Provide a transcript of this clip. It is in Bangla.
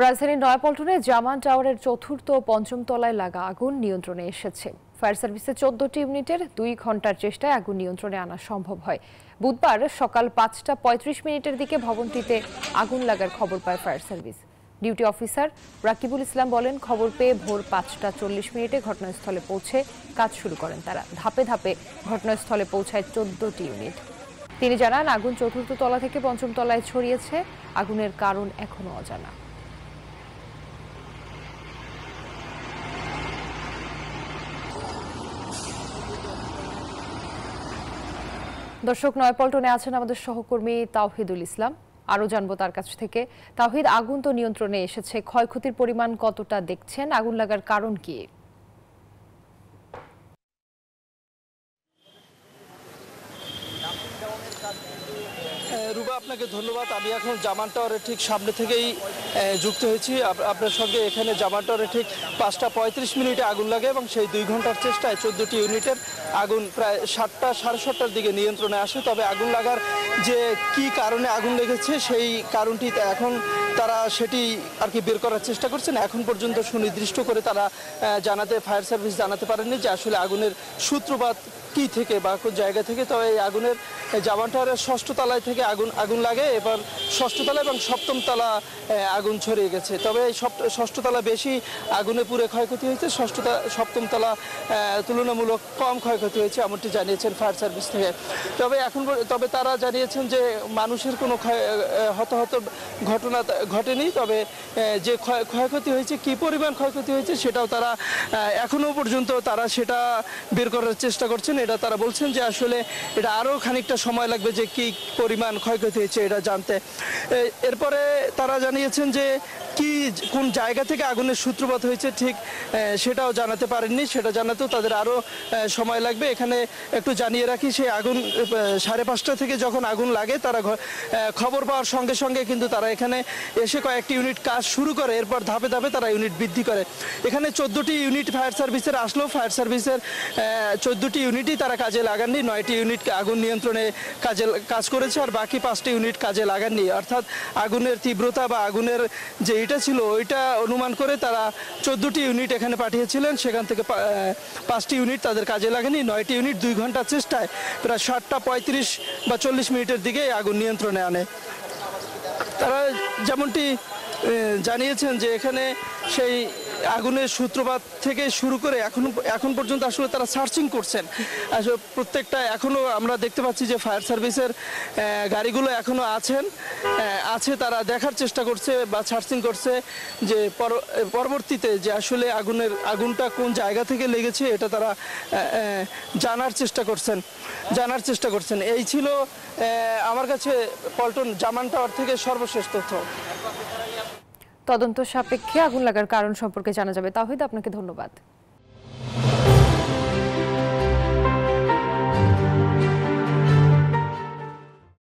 রাজধানীর নয়াপল্টনে জামান টাওয়ারের চতুর্থ ও পঞ্চম তলায় লাগা আগুন নিয়ন্ত্রণে এসেছে। ফায়ার সার্ভিসের 14টি ইউনিটের 2 ঘন্টার চেষ্টায় আগুন নিয়ন্ত্রণে আনা সম্ভব হয়। বুধবার সকাল 5টা 35 দিকে ভবনটিতে আগুন লাগার খবর পায় fire service. Duty officer Rakibul Islam বলেন, খবর পেয়ে ভোর 5টা 40 ঘটনাস্থলে পৌঁছে কাজ শুরু করেন তারা। ধাপে ধাপে ঘটনাস্থলে পৌঁছায় 14টি ইউনিট। তিনি জানান, আগুন চতুর্থ তলা থেকে পঞ্চম তলায় ছড়িয়েছে। আগুনের কারণ এখনো অজানা। দর্শক, নয়াপল্টনে আছেন আমাদের সহকর্মী তাওহিদুল ইসলাম। আরো জানবো তার কাছ থেকে। তাওহিদ, আগুন তো নিয়ন্ত্রণে এসেছে, ক্ষয়ক্ষতির পরিমাণ কতটা দেখছেন? আগুন লাগার কারণ কি? রুবা, আপনাকে ধন্যবাদ। আমি এখন জামান টাওয়ারের ঠিক সামনে থেকেই যুক্ত হয়েছি আপনার সঙ্গে। এখানে জামান টাওয়ারের ঠিক 5টা 35 আগুন লাগে এবং সেই 2 ঘন্টার চেষ্টায় 14টি ইউনিটের আগুন প্রায় 7টা সাড়ে 7টার দিকে নিয়ন্ত্রণে আসে। তবে আগুন লাগার যে কি কারণে আগুন লেগেছে সেই কারণটি এখন তারা সেটি আর কি বের করার চেষ্টা করছেন। এখন পর্যন্ত সুনির্দিষ্ট করে তারা ফায়ার সার্ভিস জানাতে পারেননি যে আসলে আগুনের সূত্রপাত কি থেকে বা কোন জায়গা থেকে। তবে এই আগুনের জামান টাওয়ারের 6ষ্ঠ তলায় থেকে আগুন লাগে। এবার 6ষ্ঠ তলা এবং 7ম তলা আগুন ছড়িয়ে গেছে। তবে এই 6ষ্ঠ তলা বেশি আগুনে পুড়ে ক্ষয়ক্ষতি হয়েছে। 7ম তলা তুলনামূলক কম ক্ষয়ক্ষতি হয়েছে, এমনটি জানিয়েছেন ফায়ার সার্ভিস থেকে। তবে তারা জানিয়েছেন যে মানুষের কোনো হতাহত ঘটনা ঘটেনি। তবে যে ক্ষয়ক্ষতি হয়েছে, কি পরিমাণ ক্ষয়ক্ষতি হয়েছে সেটাও তারা এখনো পর্যন্ত সেটা বের করার চেষ্টা করছেন। এটা তারা বলছেন যে আসলে এটা আরও খানিকটা সময় লাগবে যে কি পরিমাণ ক্ষয়ক্ষতি হয়েছে এটা জানতে। এরপরে তারা জানিয়েছেন যে কোন জায়গা থেকে আগুনের সূত্রপাত হয়েছে ঠিক সেটাও জানাতে পারেননি। সেটা জানাতেও তাদের আরও সময় লাগবে। এখানে একটু জানিয়ে রাখি, সেই আগুন 5:30 থেকে যখন আগুন লাগে তারা খবর পাওয়ার সঙ্গে সঙ্গে কিন্তু তারা এখানে এসে কয়েকটি ইউনিট কাজ শুরু করে। এরপর ধাপে ধাপে তারা ইউনিট বৃদ্ধি করে। এখানে 14টি ইউনিট ফায়ার সার্ভিসের আসলেও ফায়ার সার্ভিসের 14টি ইউনিটই তারা কাজে লাগাননি। 9টি ইউনিট আগুন নিয়ন্ত্রণে কাজ করেছে, আর বাকি 5টি ইউনিট কাজে লাগাননি। অর্থাৎ আগুনের তীব্রতা বা আগুনের যে এটা ছিল ওইটা অনুমান করে তারা 14টি ইউনিট এখানে পাঠিয়েছিলেন। সেখান থেকে 5টি ইউনিট তাদের কাজে লাগেনি। 9টি ইউনিট 2 ঘন্টার চেষ্টায় প্রায় 7টা 35 দিকে আগুন নিয়ন্ত্রণে আনে। তারা যেমনটি জানিয়েছেন যে এখানে সেই আগুনের সূত্রপাত থেকে শুরু করে এখন পর্যন্ত আসলে তারা সার্চিং করছেন। আসলে প্রত্যেকটা এখনও আমরা দেখতে পাচ্ছি যে ফায়ার সার্ভিসের গাড়িগুলো এখনও আছে, তারা দেখার চেষ্টা করছে বা সার্চিং করছে যে পরবর্তীতে যে আসলে আগুনটা কোন জায়গা থেকে লেগেছে এটা তারা জানার চেষ্টা করছেন। এই ছিল আমার কাছে পল্টন জামান টাওয়ার থেকে সর্বশেষ তথ্য। তদন্ত সাপেক্ষে আগুন লাগার কারণ সম্পর্কে জানা যাবে। তাওহিদ, আপনাকে ধন্যবাদ।